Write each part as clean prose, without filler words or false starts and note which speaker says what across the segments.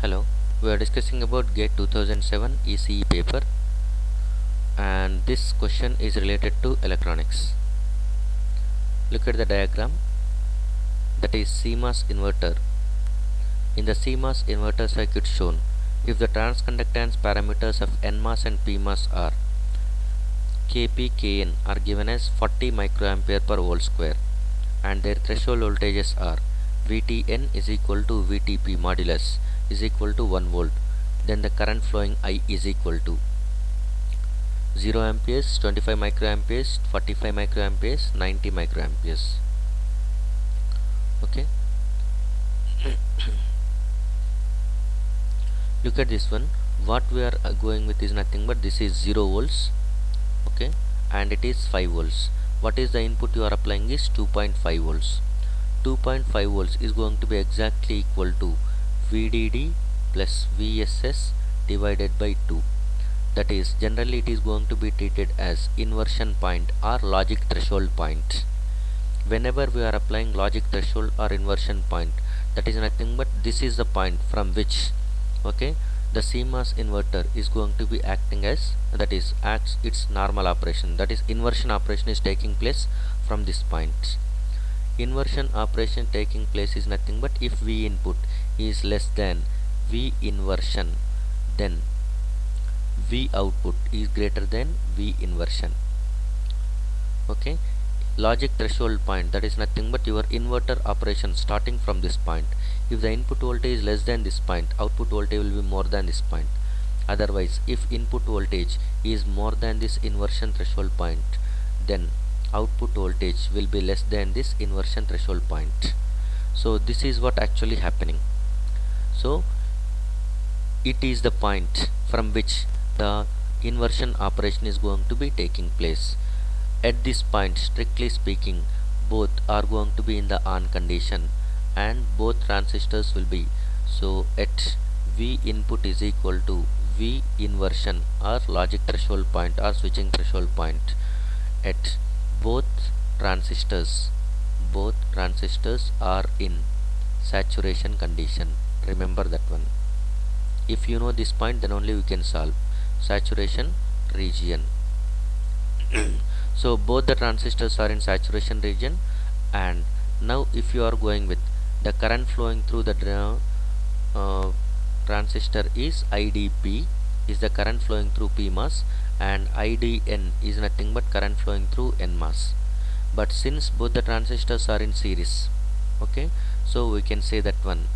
Speaker 1: Hello, we are discussing about GATE 2007 ECE paper, and this question is related to electronics. Look at the diagram, that is CMOS inverter. In the CMOS inverter circuit shown, if the transconductance parameters of NMOS and PMOS are Kp, Kn are given as 40 microampere per volt square, and their threshold voltages are Vtn is equal to Vtp modulus is equal to 1 volt, then the current flowing I is equal to 0 amperes, 25 microamperes, 45 microamperes, 90 microamperes. Okay. Look at this one. What we are going with is nothing but this is 0 volts. Okay, and it is 5 volts. What is the input you are applying is 2.5 volts. 2.5 volts is going to be exactly equal to VDD plus VSS divided by 2. That is, generally it is going to be treated as inversion point or logic threshold point. Whenever we are applying logic threshold or inversion point, that is nothing but this is the point from which, okay, the CMOS inverter is going to be acting as, that is, acts its normal operation, that is inversion operation is taking place from this point. Inversion operation taking place is nothing but if V input is less than V inversion, then V output is greater than V inversion. Okay, logic threshold point, that is nothing but your inverter operation starting from this point. If the input voltage is less than this point, output voltage will be more than this point. Otherwise, if input voltage is more than this inversion threshold point, then output voltage will be less than this inversion threshold point. So this is what actually happening. So it is the point from which the inversion operation is going to be taking place. At this point, strictly speaking, both are going to be in the on condition and both transistors will be. So at V input is equal to V inversion or logic threshold point or switching threshold point, at both transistors are in saturation condition. Remember that one. If you know this point, then only we can solve saturation region. So both the transistors are in saturation region, and now if you are going with the current flowing through the transistor is IDP, is the current flowing through PMOS, and IDN is nothing but current flowing through NMOS. But since both the transistors are in series, okay, so we can say that one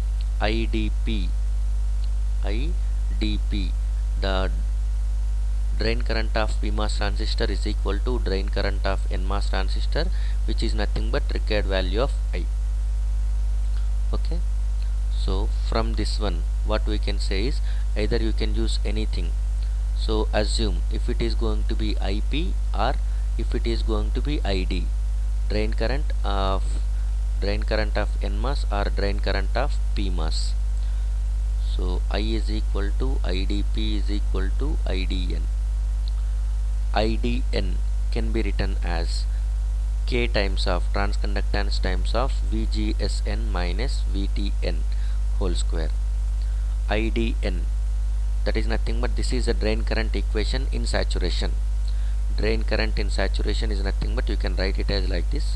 Speaker 1: IDP, the drain current of PMOS transistor is equal to drain current of NMOS transistor, which is nothing but required value of I. Okay, so from this one what we can say is either you can use anything. So assume if it is going to be IP or if it is going to be ID, drain current of NMOS or drain current of PMOS. So I is equal to IDP is equal to IDN. IDN can be written as K times of transconductance times of VGSN minus VTN whole square. IDN, that is nothing but this is a drain current equation in saturation. Drain current in saturation is nothing but you can write it as like this.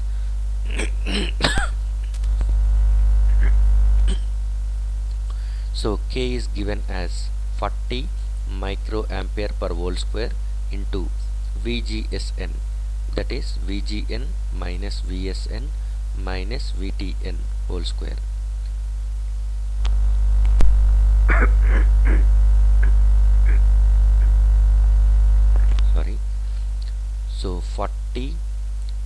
Speaker 1: So K is given as 40 microampere per volt square into VGSN, that is VGN minus VSN minus VTN whole square. Sorry. So 40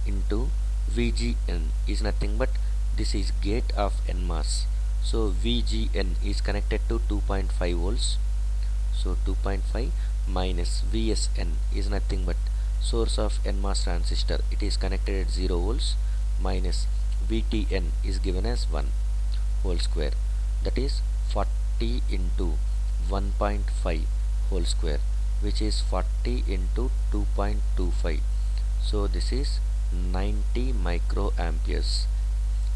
Speaker 1: into VGN is nothing but this is gate of NMOS. So VGN is connected to 2.5 volts. So 2.5 minus VSN is nothing but source of NMOS transistor, it is connected at 0 volts, minus VTN is given as 1 whole square, that is 40 into 1.5 whole square, which is 40 into 2.25. So this is 90 microamperes.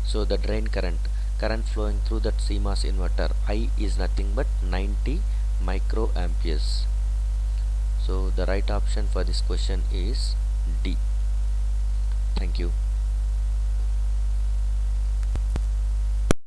Speaker 1: So the drain current current flowing through that CMOS inverter I is nothing but 90 microamperes. So the right option for this question is D. Thank you.